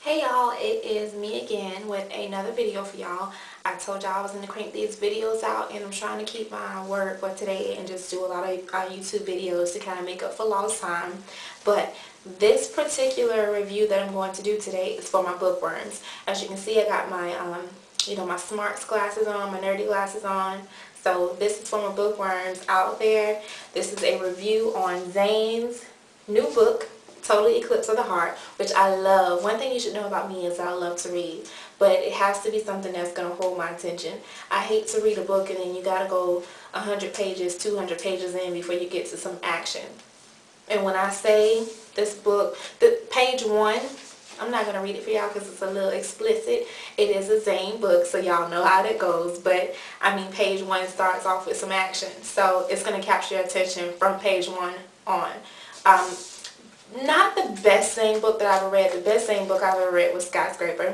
Hey y'all, it is me again with another video for y'all. I told y'all I was going to crank these videos out, and I'm trying to keep my word for today and just do a lot of YouTube videos to kind of make up for lost time. But this particular review that I'm going to do today is for my bookworms. As you can see, I got my my smarts glasses on, my nerdy glasses on. So this is for my bookworms out there. This is a review on Zane's new book, Totally Eclipse of the Heart, which I love. One thing you should know about me is that I love to read, but it has to be something that's going to hold my attention. I hate to read a book and then you got to go 100 pages, 200 pages in before you get to some action. And when I say this book, the page 1, I'm not going to read it for y'all because it's a little explicit. It is a Zane book, so y'all know how that goes. But, I mean, page 1 starts off with some action. So it's going to capture your attention from page 1 on. Not the best Zane book that I've ever read. The best Zane book I've ever read was Skyscraper.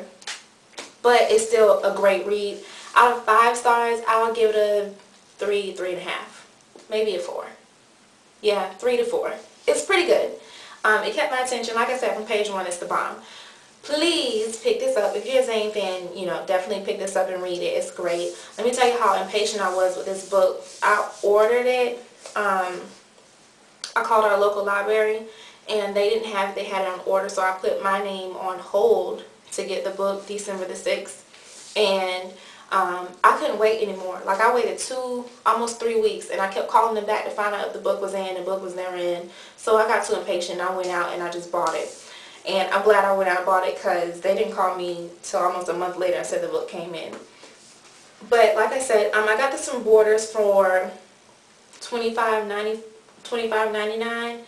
But it's still a great read. Out of 5 stars, I'll give it a 3, 3.5. Maybe a 4. Yeah, 3 to 4. It's pretty good. It kept my attention. Like I said, from page 1, it's the bomb. Please pick this up. If you're a Zane fan, definitely pick this up and read it. It's great. Let me tell you how impatient I was with this book. I ordered it. I called our local library, and they didn't have it. They had it on order, so I put my name on hold to get the book December the 6th. And I couldn't wait anymore. Like, I waited almost 3 weeks, and I kept calling them back to find out if the book was in. The book was never in. So I got too impatient. I went out and I just bought it. And I'm glad I went out and bought it because they didn't call me till almost a month later and said the book came in. But like I said, I got this from Borders for $25.99,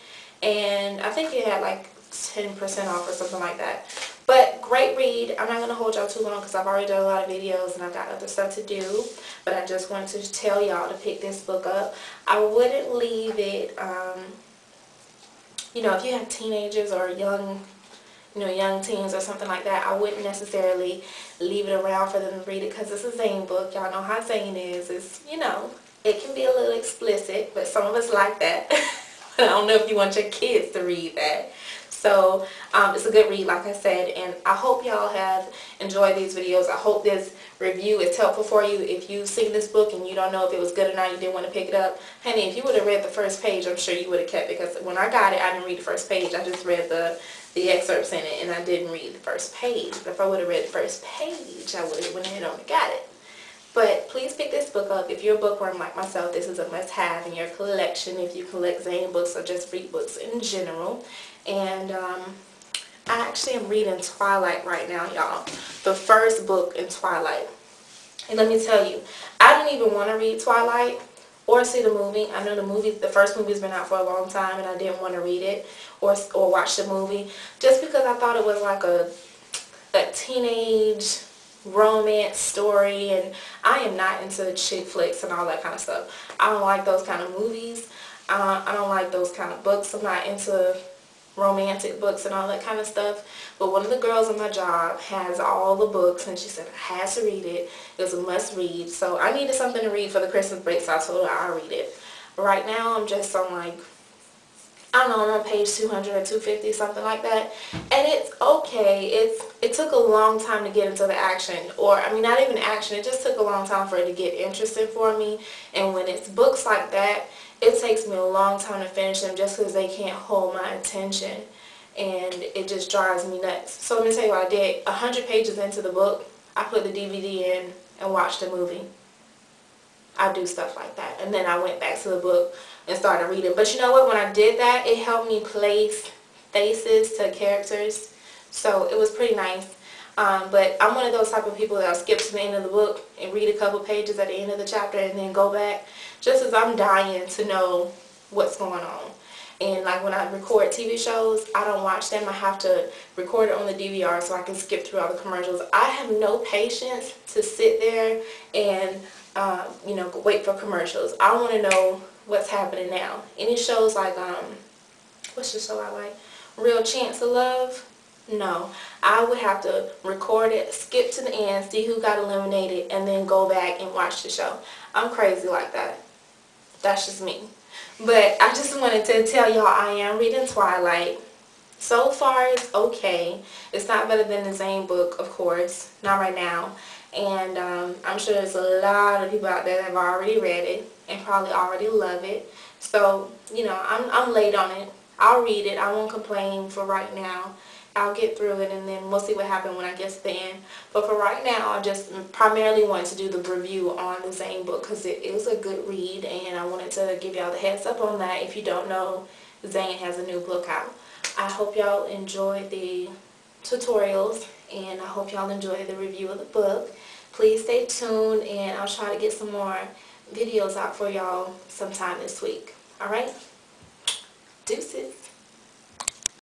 and I think it had like 10% off or something like that. But great read. I'm not going to hold y'all too long because I've already done a lot of videos and I've got other stuff to do. But I just wanted to tell y'all to pick this book up. I wouldn't leave it, if you have teenagers or young teens or something like that, I wouldn't necessarily leave it around for them to read it because it's a Zane book. Y'all know how Zane is. It's, it can be a little explicit, but some of us like that. I don't know if you want your kids to read that. So it's a good read, like I said, and I hope y'all have enjoyed these videos. I hope this review is helpful for you. If you've seen this book and you don't know if it was good or not, you didn't want to pick it up, honey, if you would have read the first page, I'm sure you would have kept it, because when I got it, I didn't read the first page. I just read the excerpts in it, and I didn't read the first page. But if I would have read the first page, I would have went ahead and got it. But please pick this book up. If you're a bookworm like myself, this is a must-have in your collection if you collect Zane books or just read books in general. And I actually am reading Twilight right now, y'all. The first book in Twilight. And let me tell you, I didn't even want to read Twilight or see the movie. I know the first movie's been out for a long time, and I didn't want to read it or watch the movie just because I thought it was like a teenage romance story, and I am not into chick flicks and all that kind of stuff. I don't like those kind of movies. I don't like those kind of books. I'm not into romantic books and all that kind of stuff. But one of the girls on my job has all the books, and she said I had to read it. It was a must read. So I needed something to read for the Christmas break, so I told her I'll read it. Right now I'm just on like, I don't know, I'm on page 200 or 250, something like that. And it's okay. It took a long time to get into the action. Or, I mean, not even action. It just took a long time for it to get interesting for me. And when it's books like that, it takes me a long time to finish them just because they can't hold my attention. And it just drives me nuts. So let me tell you what I did. 100 pages into the book, I put the DVD in and watched the movie. I do stuff like that. And then I went back to the book and started reading. But you know what? When I did that, it helped me place faces to characters. So it was pretty nice. But I'm one of those type of people that'll skip to the end of the book and read a couple pages at the end of the chapter and then go back. Just as I'm dying to know what's going on. And like when I record TV shows, I don't watch them. I have to record it on the DVR so I can skip through all the commercials. I have no patience to sit there and wait for commercials. I want to know what's happening now. Any shows like, what's the show I like? Real Chance of Love? No. I would have to record it, skip to the end, see who got eliminated, and then go back and watch the show. I'm crazy like that. That's just me. But I just wanted to tell y'all I am reading Twilight. So far, it's okay. It's not better than the Zane book, of course. Not right now. And I'm sure there's a lot of people out there that have already read it and probably already love it. So, you know, I'm late on it. I'll read it. I won't complain for right now. I'll get through it and then we'll see what happens when I get to the end. But for right now, I just primarily wanted to do the review on the Zane book because it is a good read, and I wanted to give y'all the heads up on that. If you don't know, Zane has a new book out. I hope y'all enjoyed the tutorials, and I hope y'all enjoyed the review of the book. Please stay tuned, and I'll try to get some more videos out for y'all sometime this week. Alright? Deuces.